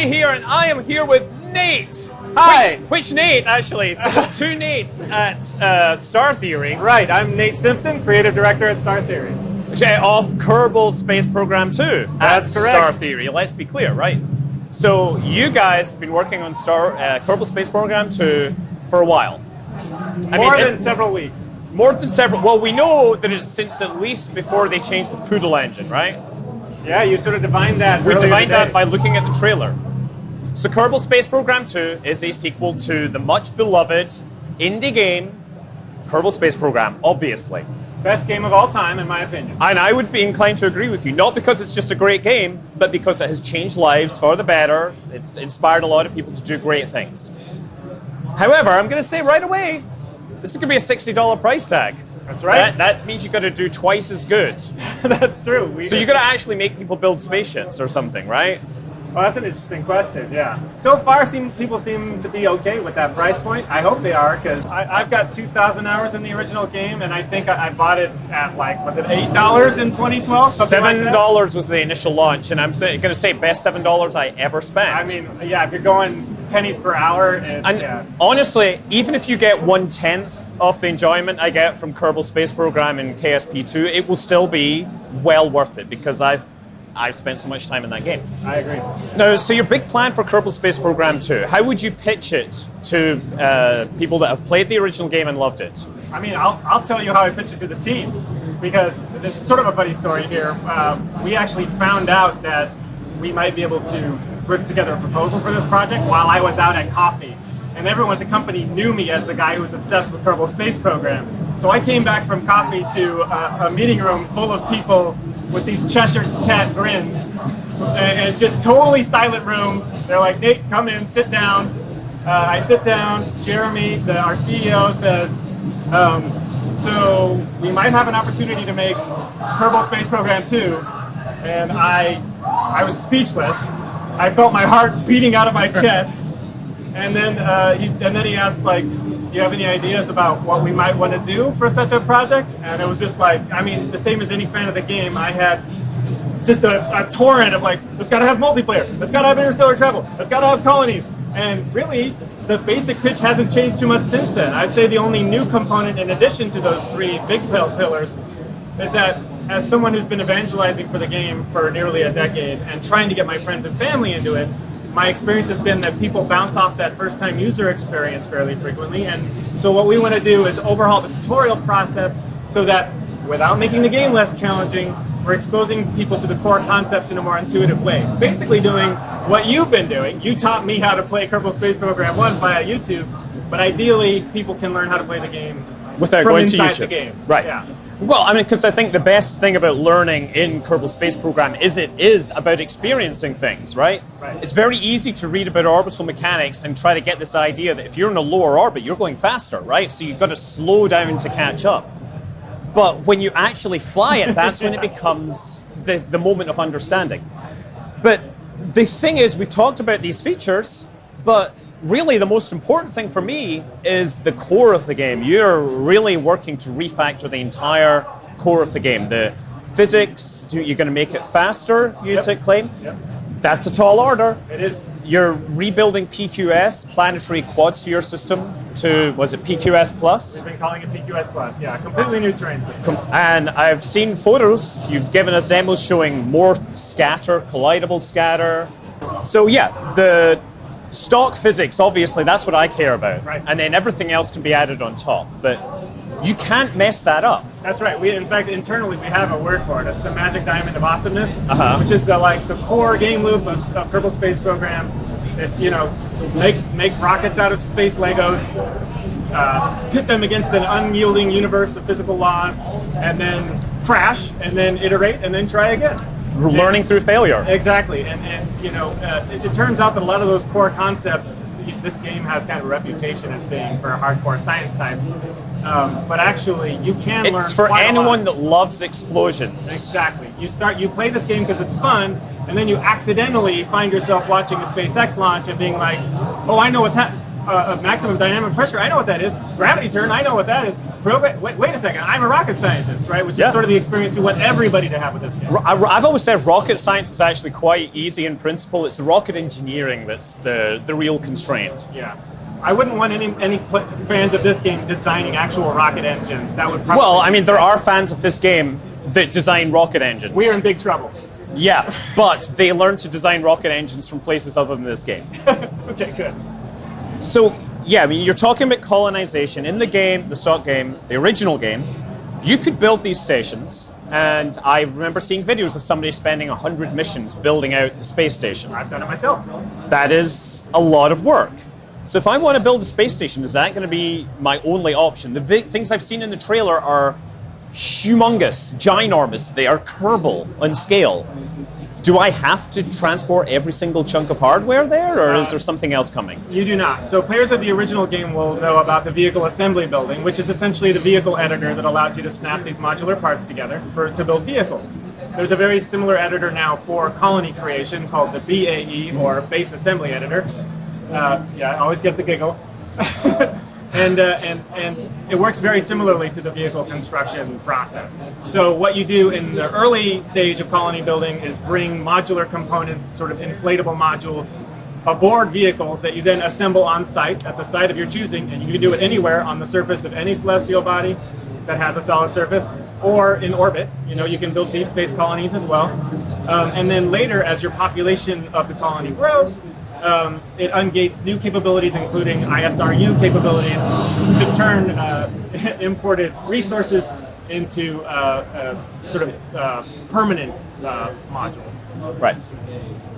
Charlie here, and I am here with Nate. Hi. Which Nate, actually? There's two Nates at Star Theory. Right, I'm Nate Simpson, creative director at Star Theory. Of Kerbal Space Program 2. That's correct. Star Theory, let's be clear, right? So you guys have been working on Kerbal Space Program 2 for a while. More than several weeks. More than several. Well, we know that it's since at least before they changed the Poodle engine, right? Yeah, you sort of divined that. We divined that by looking at the trailer. So Kerbal Space Program 2 is a sequel to the much beloved indie game Kerbal Space Program, obviously. Best game of all time, in my opinion. And I would be inclined to agree with you, not because it's just a great game, but because it has changed lives for the better. It's inspired a lot of people to do great things. However, I'm going to say right away, this is going to be a $60 price tag. That's right. That means you've got to do twice as good. That's true. So you've got to actually make people build spaceships or something, right? Well, that's an interesting question, yeah. So far, people seem to be okay with that price point. I hope they are, because I've got 2,000 hours in the original game, and I think I bought it at, was it $8 in 2012? $7 was the initial launch, and I'm going to say best $7 I ever spent. I mean, yeah, if you're going pennies per hour, yeah. Honestly, even if you get 1/10 of the enjoyment I get from Kerbal Space Program and KSP2, it will still be well worth it, because I've spent so much time in that game. I agree. Now, so your big plan for Kerbal Space Program 2, how would you pitch it to people that have played the original game and loved it? I mean, I'll tell you how I pitched it to the team, because it's sort of a funny story here. We actually found out that we might be able to put together a proposal for this project while I was out at coffee. And everyone at the company knew me as the guy who was obsessed with Kerbal Space Program. So I came back from coffee to a meeting room full of people with these Cheshire cat grins, and it's just totally silent room. They're like, Nate, come in, sit down. I sit down. Jeremy, our CEO, says, so we might have an opportunity to make Kerbal Space Program 2. And I was speechless. I felt my heart beating out of my chest. And then he asked, do you have any ideas about what we might want to do for such a project? And it was just the same as any fan of the game, I had just a torrent of it's got to have multiplayer, it's got to have interstellar travel, it's got to have colonies. And really, the basic pitch hasn't changed too much since then. I'd say the only new component, in addition to those three big pillars, is that as someone who's been evangelizing for the game for nearly a decade and trying to get my friends and family into it, my experience has been that people bounce off that first-time user experience fairly frequently, and so what we want to do is overhaul the tutorial process so that, without making the game less challenging, we're exposing people to the core concepts in a more intuitive way. Basically doing what you've been doing. You taught me how to play Kerbal Space Program 1 via YouTube, but ideally, people can learn how to play the game without from going to inside YouTube. The game. Right. Yeah. Well, I mean, because I think the best thing about learning in Kerbal Space Program is it is about experiencing things, right? Right. It's very easy to read about orbital mechanics and try to get this idea that if you're in a lower orbit, you're going faster, right? So you've got to slow down to catch up. But when you actually fly it, that's when it becomes the moment of understanding. But the thing is, we've talked about these features, but really the most important thing for me is the core of the game. You're really working to refactor the entire core of the game. The physics, you're going to make it faster, you claim. Yep. That's a tall order. It is. You're rebuilding PQS, Planetary Quad Sphere System, to, was it PQS Plus? We've been calling it PQS Plus, yeah, completely new terrain system. And I've seen photos, you've given us demos showing more scatter, collidable scatter. So yeah, the stock physics, obviously, that's what I care about. Right. And then everything else can be added on top. But you can't mess that up. That's right. In fact, internally, we have a word for it. It's the magic diamond of awesomeness, which is the core game loop of Kerbal Space Program. It's, make rockets out of space Legos, pit them against an unyielding universe of physical laws, and then crash, and then iterate, and then try again. Learning through failure. Exactly. And it turns out that a lot of those core concepts, this game has kind of a reputation as being for hardcore science types. But actually, you can learn. It's for anyone that loves explosions. Exactly. You play this game because it's fun, and then you accidentally find yourself watching a SpaceX launch and being like, oh, I know what's happening. Maximum dynamic pressure, I know what that is. Gravity turn, I know what that is. Wait a second, I'm a rocket scientist, right? Which Yeah. is sort of the experience you want everybody to have with this game. I've always said rocket science is actually quite easy in principle. It's the rocket engineering that's the real constraint. Yeah. I wouldn't want any fans of this game designing actual rocket engines. That would probably... Well, I mean, there are fans of this game that design rocket engines. We are in big trouble. Yeah, but they learn to design rocket engines from places other than this game. Okay, good. So, yeah, I mean, you're talking about colonization. In the game, the stock game, the original game, you could build these stations, and I remember seeing videos of somebody spending 100 missions building out the space station. I've done it myself. That is a lot of work. So if I want to build a space station, is that going to be my only option? The things I've seen in the trailer are humongous, ginormous. They are Kerbal on scale. Do I have to transport every single chunk of hardware there, or is there something else coming? You do not. So players of the original game will know about the vehicle assembly building, which is essentially the vehicle editor that allows you to snap these modular parts together to build vehicles. There's a very similar editor now for colony creation called the BAE, or Base Assembly Editor. Yeah, it always gets a giggle. And it works very similarly to the vehicle construction process. So what you do in the early stage of colony building is bring modular components, sort of inflatable modules, aboard vehicles that you then assemble on site, at the site of your choosing, and you can do it anywhere on the surface of any celestial body that has a solid surface, or in orbit. You know, you can build deep space colonies as well. And then later, as your population of the colony grows, it ungates new capabilities, including ISRU capabilities, to turn imported resources into sort of permanent modules. Right.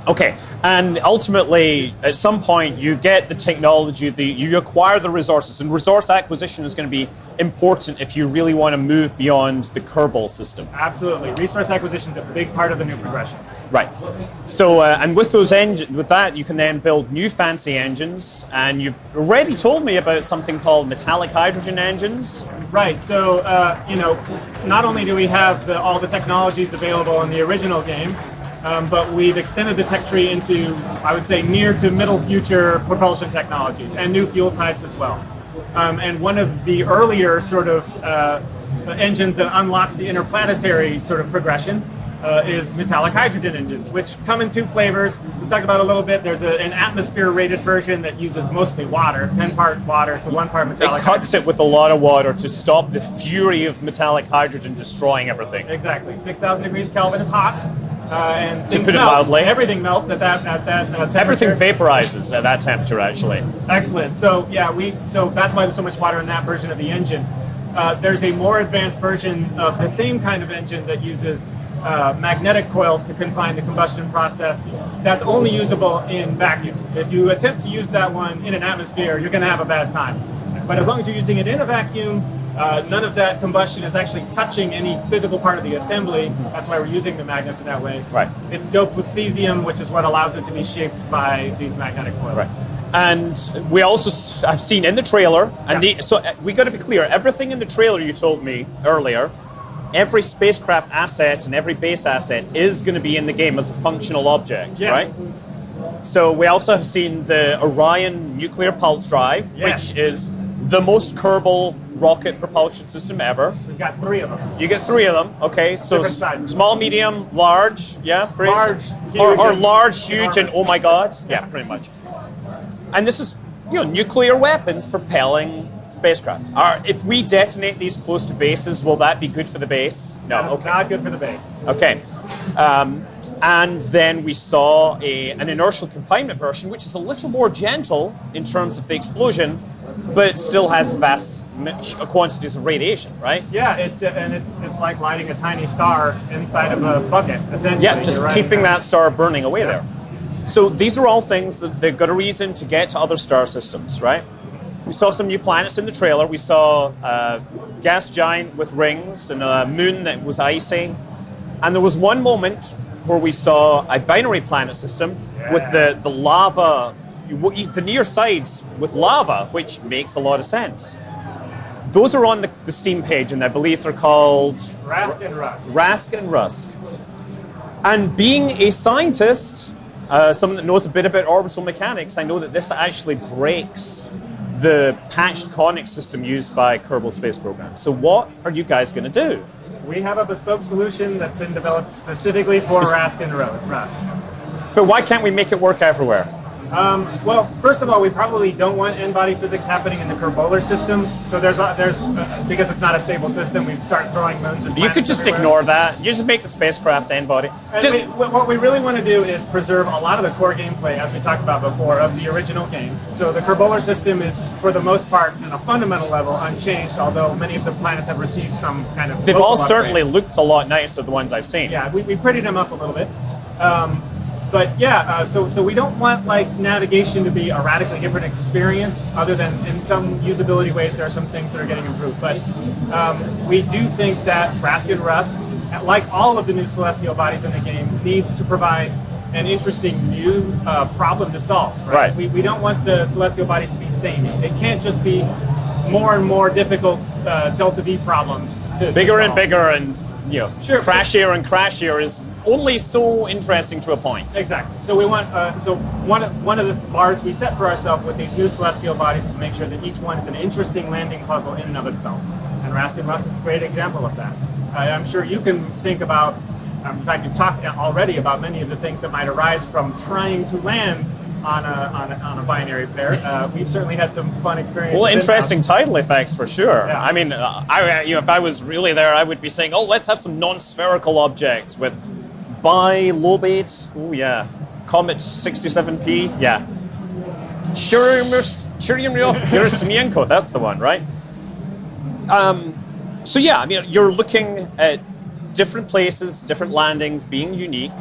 Okay, and ultimately, at some point, you get the technology, you acquire the resources, and resource acquisition is going to be important if you really want to move beyond the Kerbal system. Absolutely, resource acquisition is a big part of the new progression. Right. So, and with those with that, you can then build new fancy engines, and you've already told me about something called metallic hydrogen engines. Right. So, you know, not only do we have all the technologies available in the original game, but we've extended the tech tree into, I would say, near to middle future propulsion technologies and new fuel types as well. And one of the earlier sort of engines that unlocks the interplanetary sort of progression is metallic hydrogen engines, which come in two flavors. We talked about a little bit. There's an atmosphere-rated version that uses mostly water, 10-part water to 1 part metallic hydrogen. It cuts it with a lot of water to stop the fury of metallic hydrogen destroying everything. Exactly. 6,000 degrees Kelvin is hot. And to put it mildly, everything melts at that temperature. Everything vaporizes at that temperature, actually. Excellent. So yeah, so that's why there's so much water in that version of the engine. There's a more advanced version of the same kind of engine that uses magnetic coils to confine the combustion process. That's only usable in vacuum. If you attempt to use that one in an atmosphere, you're going to have a bad time. But as long as you're using it in a vacuum, none of that combustion is actually touching any physical part of the assembly. That's why we're using the magnets in that way. Right. It's doped with cesium, which is what allows it to be shaped by these magnetic coils. Right. And we also, I've seen in the trailer, and so we got to be clear, everything in the trailer you told me earlier, every spacecraft asset and every base asset is going to be in the game as a functional object, right? So we also have seen the Orion nuclear pulse drive, which is the most Kerbal rocket propulsion system ever. We've got 3 of them. You get 3 of them, okay? So small, medium, large, yeah? Large, huge, or large, huge, enormous. and oh my god? Yeah, pretty much. And this is, you know, nuclear weapons propelling spacecraft. If we detonate these close to bases, will that be good for the base? No, That's not good for the base. Okay. And then we saw an inertial confinement version, which is a little more gentle in terms of the explosion, but it still has vast quantities of radiation, right? Yeah, it's like lighting a tiny star inside of a bucket, essentially. Yeah, just keeping that star burning away there. So these are all things that they've got a reason to get to other star systems, right? We saw some new planets in the trailer. We saw a gas giant with rings and a moon that was icy. And there was one moment where we saw a binary planet system with the lava, the near sides with lava, which makes a lot of sense. Those are on the Steam page, and I believe they're called Rask and Rusk. Rask and Rusk. And being a scientist, someone that knows a bit about orbital mechanics, I know that this actually breaks the patched conic system used by Kerbal Space Program. So what are you guys going to do? We have a bespoke solution that's been developed specifically for Rask and Rust. But why can't we make it work everywhere? Well, first of all, we probably don't want n-body physics happening in the Kerbaler system. So there's because it's not a stable system, we'd start throwing moons and planets You could just everywhere. ignore that. You just make the spacecraft n-body. What we really want to do is preserve a lot of the core gameplay, as we talked about before, of the original game. So the Kerbaler system is, for the most part, on a fundamental level, unchanged, although many of the planets have received some kind of They've local all certainly upgrade. looked a lot nicer, the ones I've seen. Yeah, we prettied them up a little bit. But yeah, so we don't want like navigation to be a radically different experience, other than in some usability ways there are some things that are getting improved. But we do think that Rask and Rust, like all of the new celestial bodies in the game, needs to provide an interesting new problem to solve. Right. We don't want the celestial bodies to be samey. It can't just be more and more difficult delta V problems to Bigger solve. and bigger, and Sure. crashier and crashier is only so interesting to a point. Exactly. So we want. So one of the bars we set for ourselves with these new celestial bodies is to make sure that each one is an interesting landing puzzle in and of itself. And Rask and Rust is a great example of that. I'm sure you can think about. In fact, you've talked already about many of the things that might arise from trying to land on a binary pair. We've certainly had some fun experiences. Well, interesting tidal effects for sure. Yeah. I mean, if I was really there, I would be saying, "Oh, let's have some non-spherical objects with bilobate." Oh yeah, Comet 67P. Yeah, Churyumov-Gerasimenko. That's the one, right? So yeah, I mean, you're looking at different places, different landings, being unique.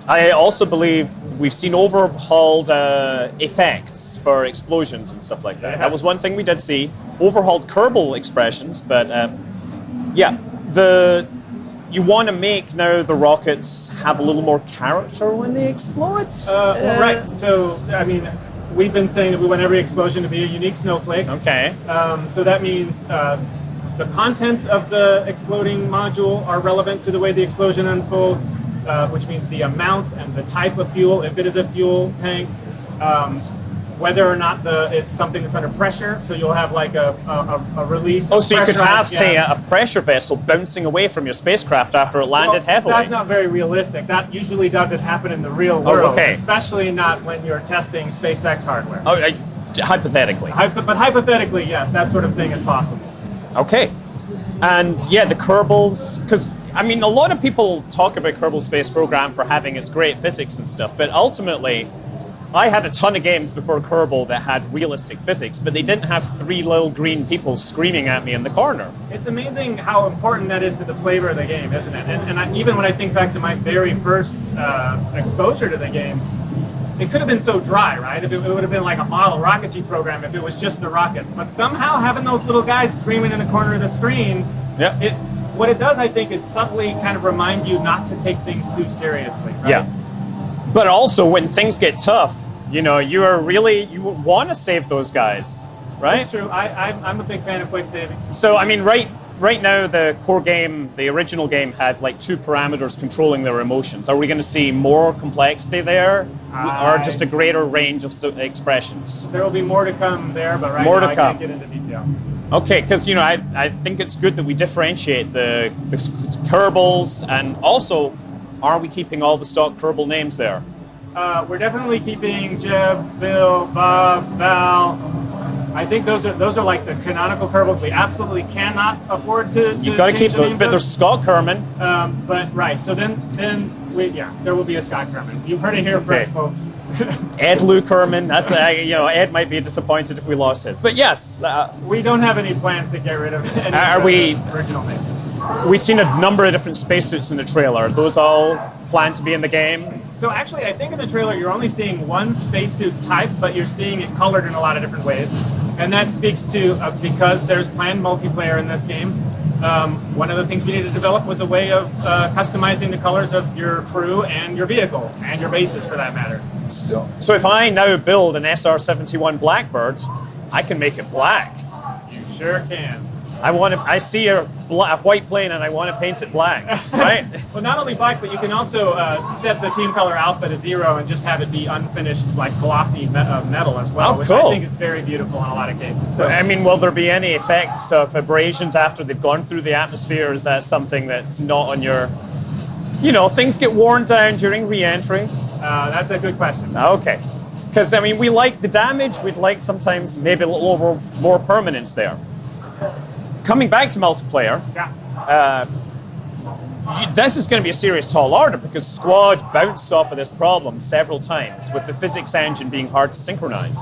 I also believe we've seen overhauled effects for explosions and stuff like that. Yes. That was one thing we did see. Overhauled Kerbal expressions, but yeah, you want to make now the rockets have a little more character when they explode. Right. So I mean, we've been saying that we want every explosion to be a unique snowflake. Okay. So that means the contents of the exploding module are relevant to the way the explosion unfolds, which means the amount and the type of fuel, if it is a fuel tank, whether or not it's something that's under pressure. So you'll have like a release. Oh, so you could have, pressurized say, gas. a pressure vessel bouncing away from your spacecraft after it landed heavily. That's not very realistic. That usually doesn't happen in the real world, okay. especially not when you're testing SpaceX hardware. Oh, hypothetically. But hypothetically, yes, that sort of thing is possible. Okay. And yeah, the Kerbals, because I mean, a lot of people talk about Kerbal Space Program for having its great physics and stuff, but ultimately, I had a ton of games before Kerbal that had realistic physics, but they didn't have three little green people screaming at me in the corner. It's amazing how important that is to the flavor of the game, isn't it? And even when I think back to my very first exposure to the game, it could have been so dry, right? If it would have been like a model rocketry program if it was just the rockets. But somehow having those little guys screaming in the corner of the screen, what it does, I think, is subtly kind of remind you not to take things too seriously, right? Yeah. But also, when things get tough, you want to save those guys, right? That's true. I'm a big fan of quick saving. So, I mean, right now, the core game, the original game, had like 2 parameters controlling their emotions. Are we going to see more complexity there, or just a greater range of expressions? There will be more to come there, but right now I can't get into detail. Okay, because I think it's good that we differentiate the Kerbals, and also, are we keeping all the stock Kerbal names there? We're definitely keeping Jeb, Bill, Bob, Val. I think those are like the canonical Kerbals. We absolutely cannot afford to. You've got to keep those, but there's Scott Kerman. But right, so then there will be a Scott Kerman. You've heard it here first, folks. Ed Lou Kerman. That's Ed might be disappointed if we lost his. But yes, we don't have any plans to get rid of any of the original names. We've seen a number of different spacesuits in the trailer. Are those all planned to be in the game? So actually, I think in the trailer you're only seeing one spacesuit type, but you're seeing it colored in a lot of different ways. And that speaks to, because there's planned multiplayer in this game, one of the things we needed to develop was a way of customizing the colors of your crew and your vehicle, and your bases for that matter. So if I now build an SR-71 Blackbird, I can make it black. You sure can. I see a white plane and I want to paint it black, right? Well, not only black, but you can also set the team color alpha to 0 and just have it be unfinished, like glossy metal as well, which I think is very beautiful in a lot of cases. So, I mean, will there be any effects of abrasions after they've gone through the atmosphere? Is that something that's not on your, things get worn down during re-entry? That's a good question. Okay. Because, I mean, we like the damage, we'd like sometimes maybe a little more permanence there. Coming back to multiplayer, this is going to be a serious tall order because Squad bounced off of this problem several times with the physics engine being hard to synchronize.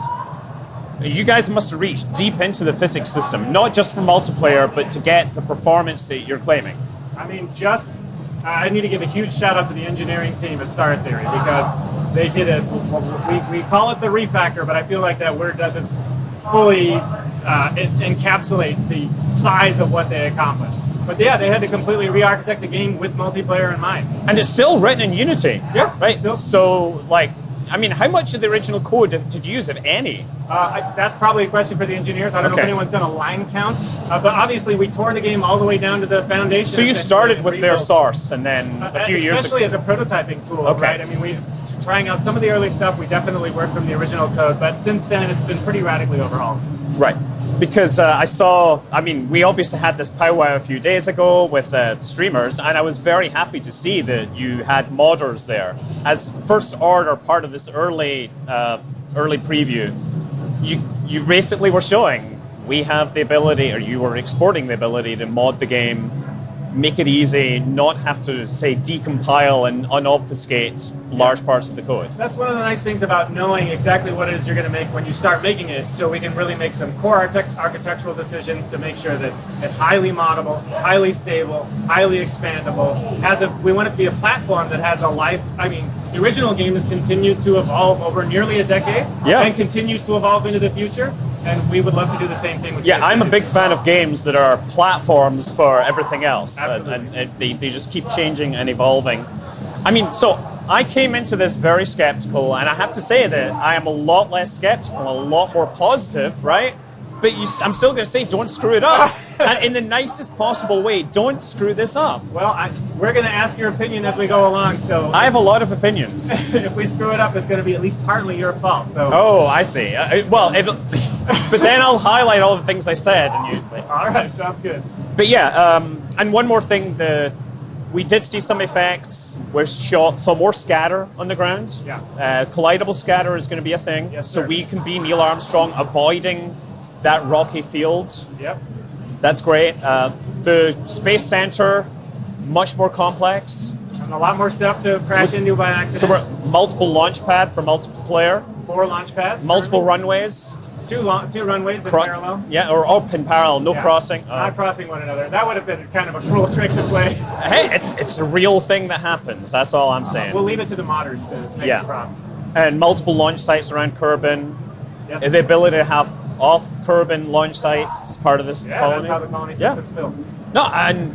You guys must have reached deep into the physics system, not just for multiplayer, but to get the performance that you're claiming. I mean, I need to give a huge shout out to the engineering team at Star Theory because they did it. We call it the refactor, but I feel like that word doesn't fully encapsulate the size of what they accomplished. But yeah, they had to completely re-architect the game with multiplayer in mind. And it's still written in Unity. Yeah. Right? Still. So, I mean, how much of the original code did you use, if any? That's probably a question for the engineers. I don't know if anyone's done a line count. But obviously, we tore the game all the way down to the foundation. So you started with their source, and then a few years ago... Especially as a prototyping tool, right? I mean, trying out some of the early stuff, we definitely worked from the original code. But since then, it's been pretty radically overhauled. Right. Because we obviously had this powwow a few days ago with streamers, and I was very happy to see that you had modders there. As first order part of this early preview, you basically were showing we have the ability, or you were exporting the ability to mod the game, make it easy, not have to, say, decompile and unobfuscate large parts of the code. That's one of the nice things about knowing exactly what it is you're going to make when you start making it, so we can really make some core architectural decisions to make sure that it's highly moddable, highly stable, highly expandable. We want it to be a platform that has a life. I mean, the original game has continued to evolve over nearly a decade and continues to evolve into the future. And we would love to do the same thing with this. I'm a big fan of games that are platforms for everything else. Absolutely. And they just keep changing and evolving. I mean, so I came into this very skeptical, and I have to say that I am a lot less skeptical, a lot more positive, right? But I'm still going to say, don't screw it up. And in the nicest possible way, don't screw this up. Well, we're going to ask your opinion as we go along. So I have a lot of opinions. If we screw it up, it's going to be at least partly your fault. So. Oh, I see. But then I'll highlight all the things I said. All right, sounds good. But yeah, and one more thing, we did see some effects. We saw more scatter on the ground. Yeah. Collidable scatter is going to be a thing. Yes, so sir. we can be Neil Armstrong avoiding that rocky field. Yep. That's great. The Space Center, much more complex. And a lot more stuff to crash into by accident. So we're multiple launch pad for multiple player. 4 launch pads. Multiple runways. 2 runways in parallel. Yeah, or up in parallel, no crossing. Not crossing one another. That would have been kind of a cruel trick to play. Hey, it's a real thing that happens. That's all I'm saying. We'll leave it to the modders to make the problem. And multiple launch sites around Kerbin. Yes. The ability to have off-Kerbin launch sites as part of this colony. That's how the colony system's built. No, and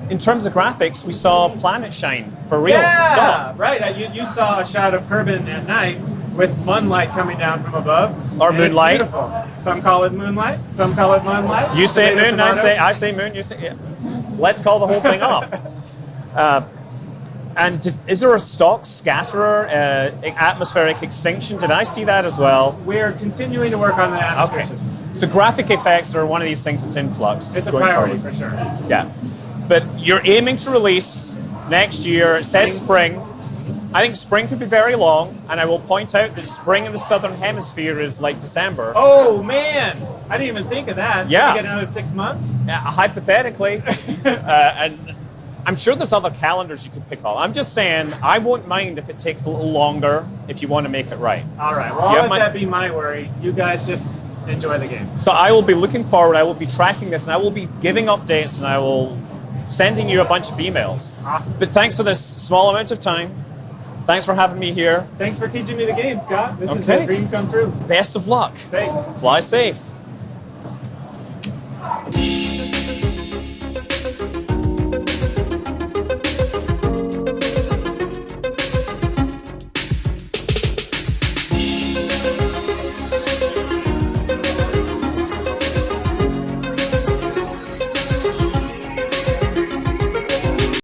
in terms of graphics, we saw Planet Shine for real. Yeah, right. You saw a shot of Kerbin at night with moonlight coming down from above. Or moonlight. It's beautiful. Some call it moonlight. Some call it moonlight. You say moon, I say moon. You say Let's call the whole thing off. And is there a stock scatterer, atmospheric extinction? Did I see that as well? We're continuing to work on the atmosphere system. So graphic effects are one of these things that's in flux. It's a priority for sure. Yeah. But you're aiming to release next year. It says spring. I think spring could be very long, and I will point out that spring in the southern hemisphere is like December. Oh, man! I didn't even think of that. Yeah. Can we get another 6 months? Hypothetically. And I'm sure there's other calendars you could pick up. I'm just saying, I won't mind if it takes a little longer if you want to make it right. All right. Well, I'll let that be my worry. You guys just enjoy the game. So I will be looking forward. I will be tracking this, and I will be giving updates, and I will sending you a bunch of emails. Awesome. But thanks for this small amount of time. Thanks for having me here. Thanks for teaching me the game, Scott. This is a dream come true. Best of luck. Thanks. Fly safe.